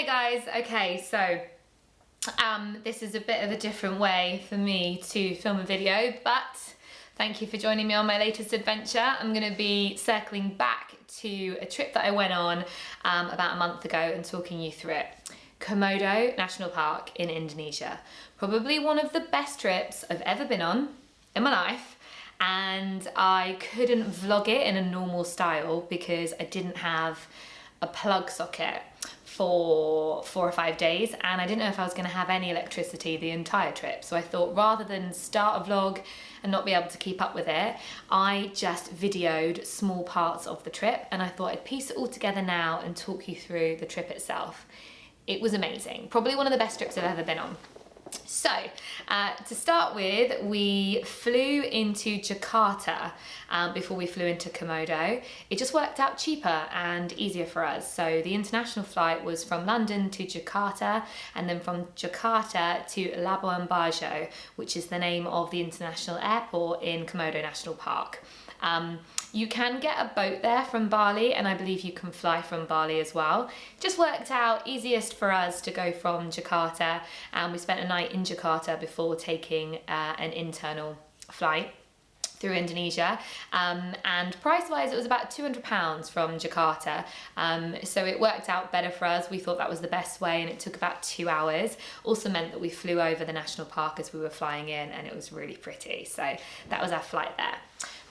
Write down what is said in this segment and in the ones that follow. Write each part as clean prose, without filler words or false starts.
Hey guys, okay, so this is a bit of a different way for me to film a video, but thank you for joining me on my latest adventure. I'm going to be circling back to a trip that I went on about a month ago and talking you through it. Komodo National Park in Indonesia. Probably one of the best trips I've ever been on in my life, and I couldn't vlog it in a normal style because I didn't have a plug socket for 4 or 5 days, and I didn't know if I was going to have any electricity the entire trip. So I thought, rather than start a vlog and not be able to keep up with it, I just videoed small parts of the trip, and I thought I'd piece it all together now and talk you through the trip itself. It was amazing. Probably one of the best trips I've ever been on. So, to start with, we flew into Jakarta before we flew into Komodo. It just worked out cheaper and easier for us. So the international flight was from London to Jakarta, and then from Jakarta to Labuan Bajo, which is the name of the international airport in Komodo National Park. You can get a boat there from Bali, and I believe you can fly from Bali as well. Just worked out easiest for us to go from Jakarta, and we spent a night in Jakarta before taking an internal flight through Indonesia, and price-wise it was about £200 from Jakarta, so it worked out better for us. We thought that was the best way, and it took about 2 hours. Also meant that we flew over the national park as we were flying in, and it was really pretty. So that was our flight there.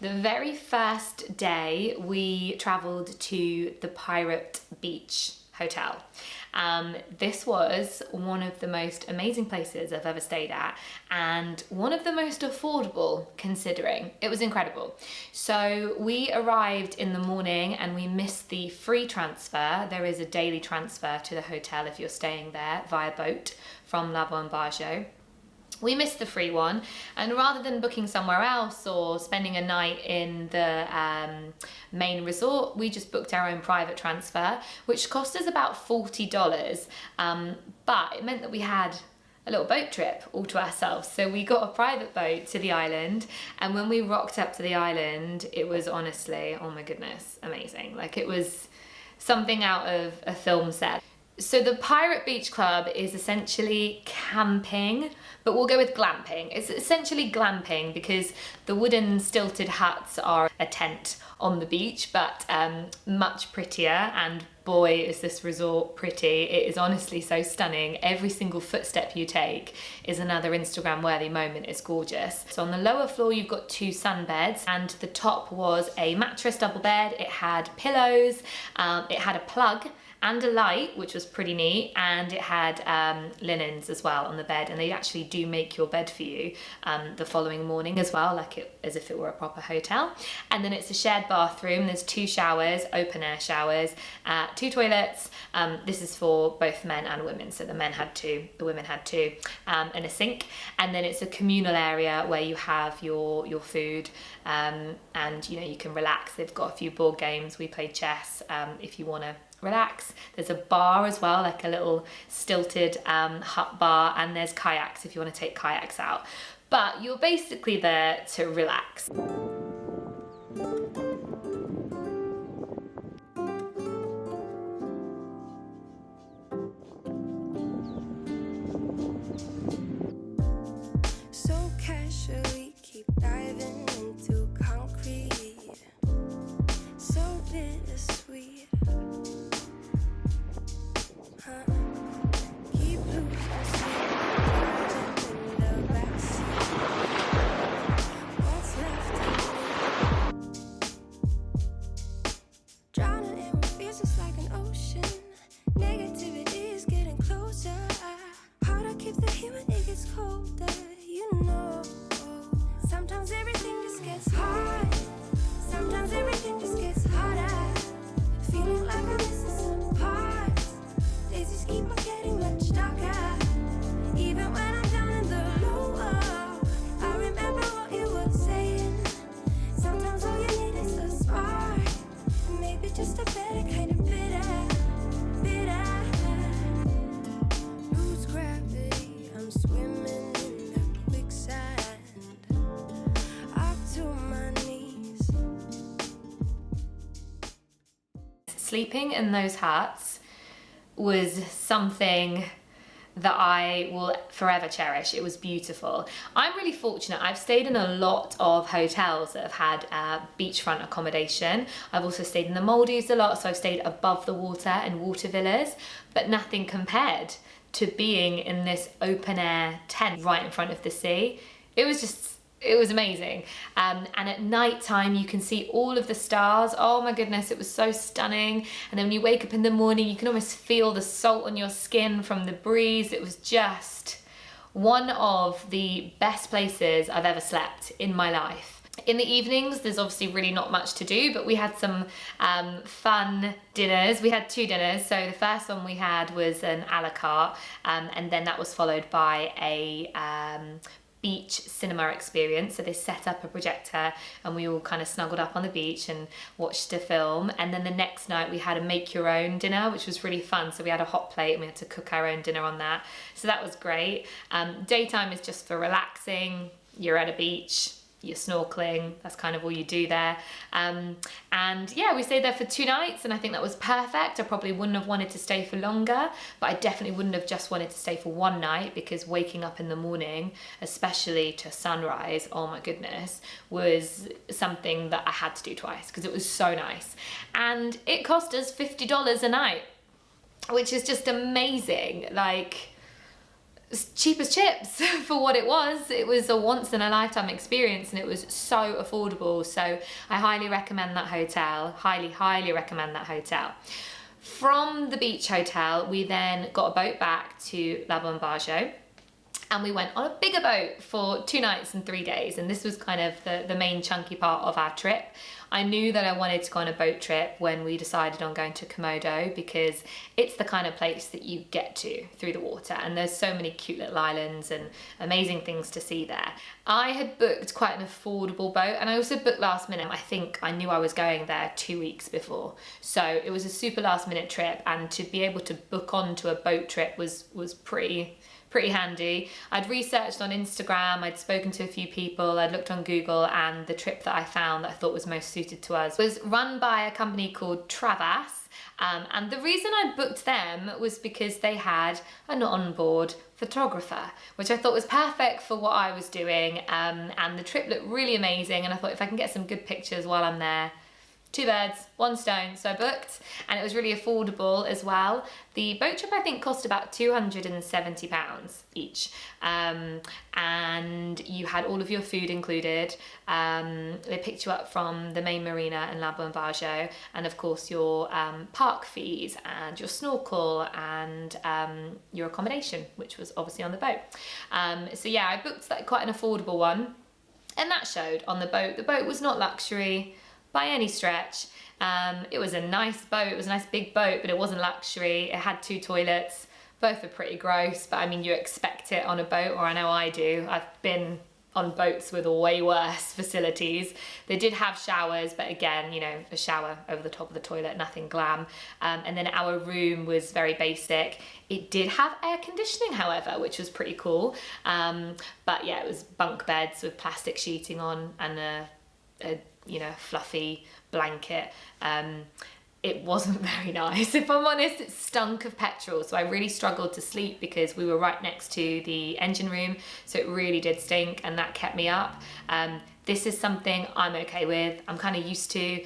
The very first day we travelled to the Pirate Beach Hotel. This was one of the most amazing places I've ever stayed at, and one of the most affordable considering. It was incredible. So we arrived in the morning and we missed the free transfer. There is a daily transfer to the hotel if you're staying there via boat from Labuan Bajo. We missed the free one, and rather than booking somewhere else or spending a night in the main resort, we just booked our own private transfer, which cost us about $40, but it meant that we had a little boat trip all to ourselves. So we got a private boat to the island, and when we rocked up to the island, it was honestly, oh my goodness, amazing. Like, it was something out of a film set. So the Pirate Beach Club is essentially camping, but we'll go with glamping. It's essentially glamping because the wooden stilted huts are a tent on the beach, but much prettier, and boy is this resort pretty. It is honestly so stunning. Every single footstep you take is another Instagram worthy moment. It's gorgeous. So on the lower floor you've got 2 sunbeds, and the top was a mattress double bed. It had pillows, it had a plug and a light, which was pretty neat, and it had linens as well on the bed, and they actually do make your bed for you the following morning as well, as if it were a proper hotel. And then it's a shared bathroom. There's 2 showers, open air showers, 2 toilets. This is for both men and women, so the men had 2, the women had 2, and a sink. And then it's a communal area where you have your food, and you know, you can relax. They've got a few board games. We played chess if you want to relax. There's a bar as well, like a little stilted hut bar, and there's kayaks if you want to take kayaks out. But you're basically there to relax. So casually keep diving into concrete, so bittersweet. Keep losing sleep, in the backseat. What's left of me? Drowning in what feels just like an ocean. Negativity is getting closer. Hard to keep the heat when it gets colder. You know, sometimes everything just gets hard. Sometimes everything just gets harder. Feeling like I'm missing some parts. Days just keep on getting much darker. Even when I'm down in the lower, I remember what you were saying. Sometimes all you need is a spark, and maybe just a better kind of bitter. Lose gravity, I'm swimming in the quicksand. Up to my knees. Sleeping in those huts was something that I will forever cherish. It was beautiful. I'm really fortunate. I've stayed in a lot of hotels that have had beachfront accommodation. I've also stayed in the Maldives a lot, so I've stayed above the water and water villas, but nothing compared to being in this open air tent right in front of the sea. It was amazing. And at night time, you can see all of the stars. Oh my goodness, it was so stunning. And then when you wake up in the morning, you can almost feel the salt on your skin from the breeze. It was just one of the best places I've ever slept in my life. In the evenings, there's obviously really not much to do, but we had some fun dinners. We had 2 dinners. So the first one we had was an a la carte, and then that was followed by a beach cinema experience. So they set up a projector and we all kind of snuggled up on the beach and watched a film. And then the next night we had a make your own dinner, which was really fun. So we had a hot plate and we had to cook our own dinner on that. So that was great. Daytime is just for relaxing. You're at a beach, you're snorkeling, that's kind of all you do there. And yeah, we stayed there for 2 nights and I think that was perfect. I probably wouldn't have wanted to stay for longer, but I definitely wouldn't have just wanted to stay for 1 night, because waking up in the morning, especially to sunrise, oh my goodness, was something that I had to do twice because it was so nice. And it cost us $50 a night, which is just amazing. Like, cheap as chips for what it was. It was a once in a lifetime experience and it was so affordable. So I highly recommend that hotel. Highly recommend that hotel. From the beach hotel, we then got a boat back to Labuan Bajo. And we went on a bigger boat for 2 nights and 3 days. And this was kind of the main chunky part of our trip. I knew that I wanted to go on a boat trip when we decided on going to Komodo, because it's the kind of place that you get to through the water. And there's so many cute little islands and amazing things to see there. I had booked quite an affordable boat, and I also booked last minute. I think I knew I was going there 2 weeks before. So it was a super last minute trip, and to be able to book onto a boat trip was pretty handy. I'd researched on Instagram, I'd spoken to a few people, I'd looked on Google, and the trip that I found that I thought was most suited to us was run by a company called Travas. And the reason I booked them was because they had an onboard photographer, which I thought was perfect for what I was doing. And the trip looked really amazing, and I thought if I can get some good pictures while I'm there, 2 birds, 1 stone. So I booked, and it was really affordable as well. The boat trip I think cost about £270 each, and you had all of your food included. They picked you up from the main marina in Labuan Bajo, and of course your park fees and your snorkel and your accommodation, which was obviously on the boat. So yeah, I booked quite an affordable one, and that showed on the boat. The boat was not luxury by any stretch. It was a nice boat, it was a nice big boat, but it wasn't luxury. It had 2 toilets, both are pretty gross, but I mean, you expect it on a boat, or I know I do. I've been on boats with way worse facilities. They did have showers, but again, you know, a shower over the top of the toilet, nothing glam. And then our room was very basic. It did have air conditioning, however, which was pretty cool. But yeah, it was bunk beds with plastic sheeting on and a you know, fluffy blanket. It wasn't very nice, if I'm honest. It stunk of petrol, so I really struggled to sleep because we were right next to the engine room, so it really did stink, and that kept me up. This is something I'm okay with. I'm kind of used to.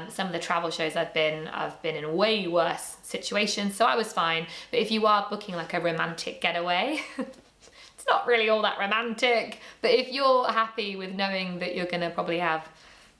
Some of the travel shows I've been in way worse situations, so I was fine. But if you are booking like a romantic getaway, it's not really all that romantic, but if you're happy with knowing that you're gonna probably have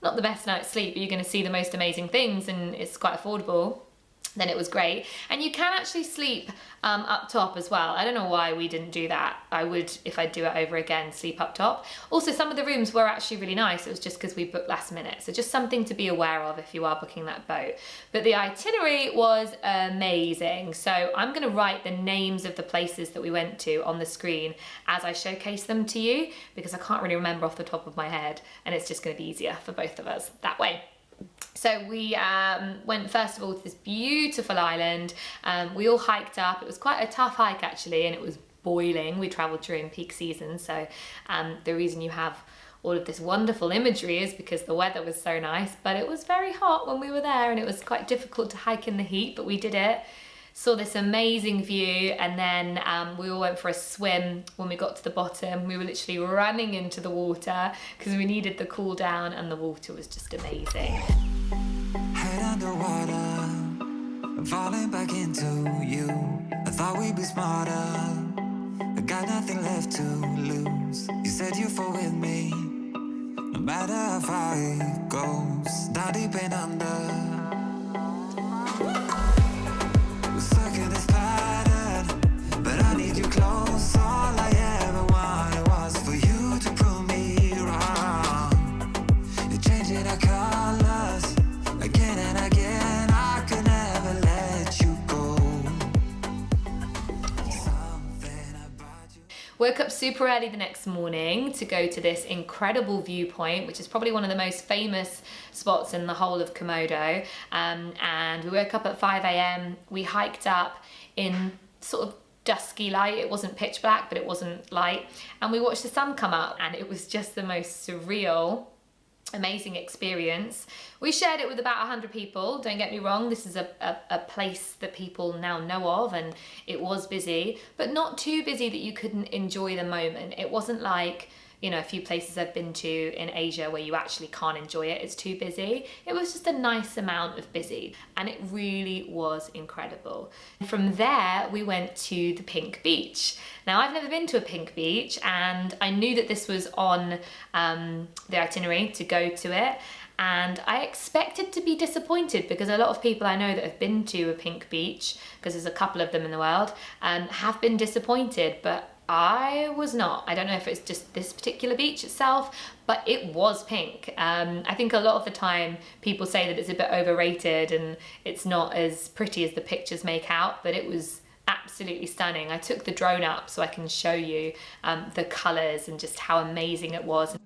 not the best night's sleep, but you're going to see the most amazing things and it's quite affordable, then it was great. And you can actually sleep up top as well. I don't know why we didn't do that. I would, if I do it over again, sleep up top. Also, some of the rooms were actually really nice. It was just because we booked last minute. So just something to be aware of if you are booking that boat. But the itinerary was amazing. So I'm going to write the names of the places that we went to on the screen as I showcase them to you, because I can't really remember off the top of my head, and it's just going to be easier for both of us that way. So we went first of all to this beautiful island. We all hiked up. It was quite a tough hike actually, and it was boiling. We travelled during peak season, so the reason you have all of this wonderful imagery is because the weather was so nice, but it was very hot when we were there, and it was quite difficult to hike in the heat, but we did it. saw this amazing view, and then we all went for a swim. When we got to the bottom, we were literally running into the water because we needed the cool down, and the water was just amazing. Head underwater, I'm falling back into you. I thought we'd be smarter, I got nothing left to lose. You said you'd fall with me, no matter how far it goes. Down deep and under, we're stuck in this pattern, but I need you close. All I ever wanted was for you to prove me wrong. You're changing our colors again and again. I could never let you go. Something about you. Woke up super early the next morning to go to this incredible viewpoint, which is probably one of the most famous spots in the whole of Komodo. And we woke up at 5 a.m. We hiked up in sort of dusky light. It wasn't pitch black, but it wasn't light. And we watched the sun come up, and it was just the most surreal, amazing experience. We shared it with about 100 people. Don't get me wrong, this is a place that people now know of, and it was busy, but not too busy that you couldn't enjoy the moment. It wasn't like, you know, a few places I've been to in Asia where you actually can't enjoy it, it's too busy. It was just a nice amount of busy, and it really was incredible. From there, we went to the Pink Beach. Now, I've never been to a pink beach, and I knew that this was on the itinerary to go to it. And I expected to be disappointed because a lot of people I know that have been to a pink beach, because there's a couple of them in the world, have been disappointed, but I was not. I don't know if it's just this particular beach itself, but it was pink. I think a lot of the time people say that it's a bit overrated and it's not as pretty as the pictures make out, but it was absolutely stunning. I took the drone up so I can show you the colours and just how amazing it was.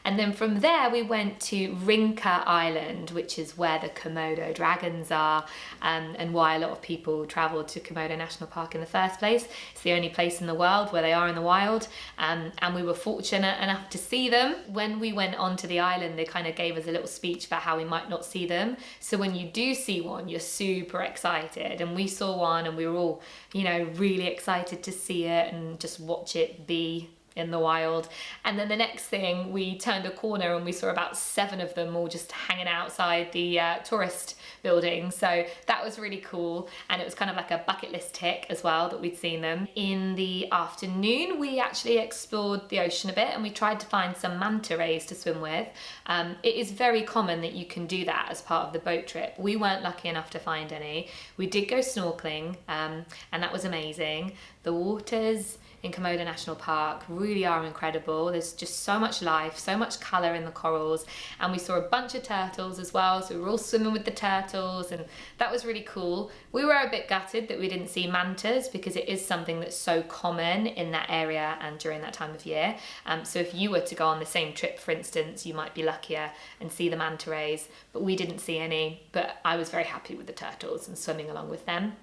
And then from there we went to Rinka Island, which is where the Komodo dragons are, and why a lot of people travel to Komodo National Park in the first place. It's the only place in the world where they are in the wild, and we were fortunate enough to see them. When we went onto the island, they kind of gave us a little speech about how we might not see them. So when you do see one, you're super excited, and we saw one and we were all, you know, really excited to see it and just watch it be in the wild. And then the next thing, we turned a corner and we saw about 7 of them all just hanging outside the tourist building. So that was really cool, and it was kind of like a bucket list tick as well that we'd seen them. In the afternoon, we actually explored the ocean a bit and we tried to find some manta rays to swim with. It is very common that you can do that as part of the boat trip. We weren't lucky enough to find any. We did go snorkeling, and that was amazing. The waters in Komodo National Park really are incredible. There's just so much life, so much colour in the corals, and we saw a bunch of turtles as well, so we were all swimming with the turtles, and that was really cool. We were a bit gutted that we didn't see mantas because it is something that's so common in that area and during that time of year. So if you were to go on the same trip, for instance, you might be luckier and see the manta rays, but we didn't see any. But I was very happy with the turtles and swimming along with them.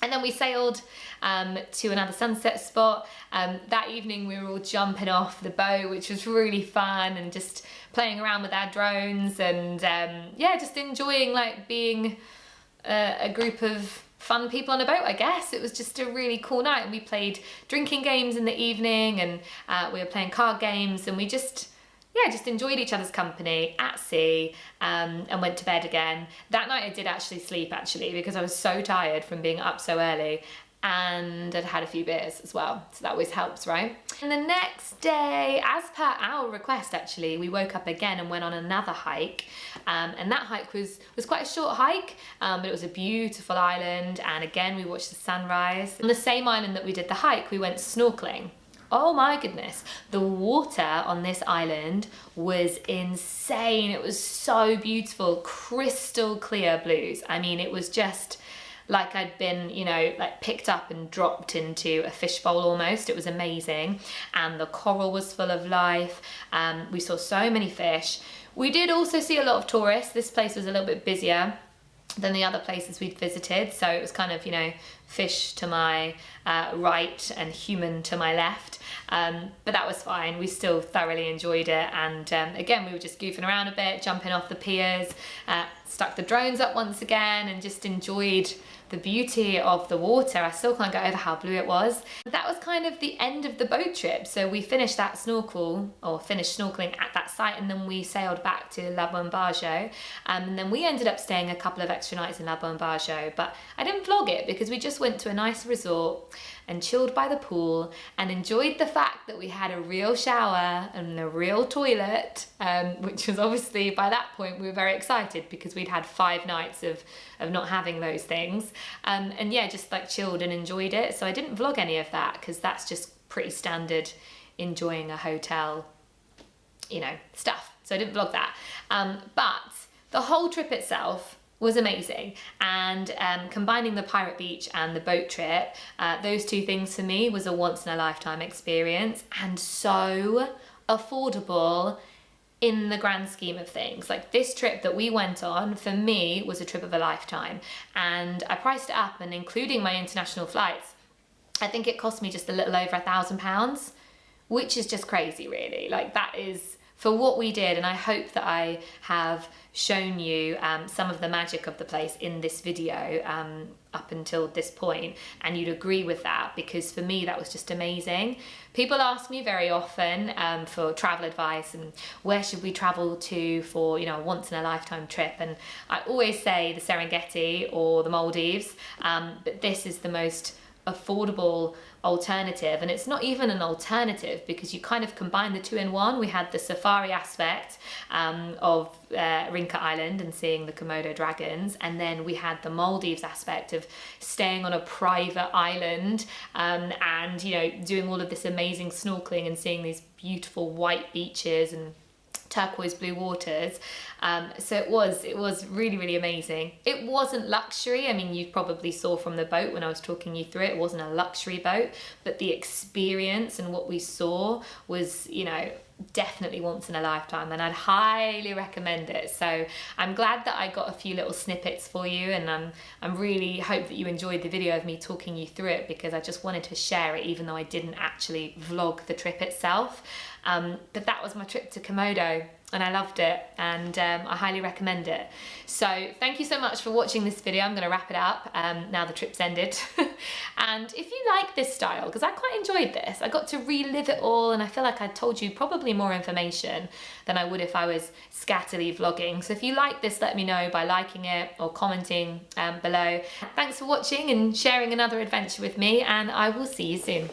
And then we sailed to another sunset spot. That evening we were all jumping off the boat, which was really fun, and just playing around with our drones, and yeah, just enjoying like being a group of fun people on a boat, I guess. It was just a really cool night, and we played drinking games in the evening, and we were playing card games, and we just enjoyed each other's company at sea, and went to bed again. That night I did actually sleep because I was so tired from being up so early, and I'd had a few beers as well, so that always helps, right? And the next day, as per our request actually, we woke up again and went on another hike, and that hike was quite a short hike, but it was a beautiful island, and again we watched the sunrise. On the same island that we did the hike, we went snorkeling. Oh my goodness, the water on this island was insane. It was so beautiful, crystal clear blues. I mean, it was just like I'd been, you know, like picked up and dropped into a fishbowl almost. It was amazing. And the coral was full of life. We saw so many fish. We did also see a lot of tourists. This place was a little bit busier than the other places we'd visited, so it was kind of, you know, fish to my right and human to my left, but that was fine. We still thoroughly enjoyed it, and again we were just goofing around a bit, jumping off the piers, stuck the drones up once again, and just enjoyed the beauty of the water. I still can't get over how blue it was. That was kind of the end of the boat trip. So we finished that snorkeling at that site, and then we sailed back to Labuan Bajo, and then we ended up staying a couple of extra nights in Labuan Bajo, but I didn't vlog it because we just went to a nice resort and chilled by the pool and enjoyed the fact that we had a real shower and a real toilet, which was obviously, by that point we were very excited because we'd had 5 nights of not having those things, and yeah, just like chilled and enjoyed it. So I didn't vlog any of that because that's just pretty standard enjoying a hotel, you know, stuff. So I didn't vlog that, but the whole trip itself was amazing, and combining the pirate beach and the boat trip, those two things for me was a once in a lifetime experience, and so affordable in the grand scheme of things. Like, this trip that we went on for me was a trip of a lifetime, and I priced it up, and including my international flights, I think it cost me just a little over £1,000, which is just crazy really. Like, that is for what we did, and I hope that I have shown you some of the magic of the place in this video up until this point, and you'd agree with that, because for me that was just amazing. People ask me very often for travel advice and where should we travel to for, you know, a once in a lifetime trip, and I always say the Serengeti or the Maldives, but this is the most affordable alternative, and it's not even an alternative because you kind of combine the two in one. We had the safari aspect of Rinca Island and seeing the Komodo dragons, and then we had the Maldives aspect of staying on a private island, and, you know, doing all of this amazing snorkeling and seeing these beautiful white beaches and turquoise blue waters. So it was really, really amazing. It wasn't luxury. I mean, you probably saw from the boat when I was talking you through it, it wasn't a luxury boat, but the experience and what we saw was, you know, definitely once in a lifetime, and I'd highly recommend it. So I'm glad that I got a few little snippets for you, and I'm really hope that you enjoyed the video of me talking you through it, because I just wanted to share it even though I didn't actually vlog the trip itself. But that was my trip to Komodo, and I loved it, and I highly recommend it. So thank you so much for watching this video. I'm going to wrap it up now the trip's ended. And if you like this style, because I quite enjoyed this, I got to relive it all, and I feel like I told you probably more information than I would if I was scatterly vlogging. So if you like this, let me know by liking it or commenting below. Thanks for watching and sharing another adventure with me, and I will see you soon.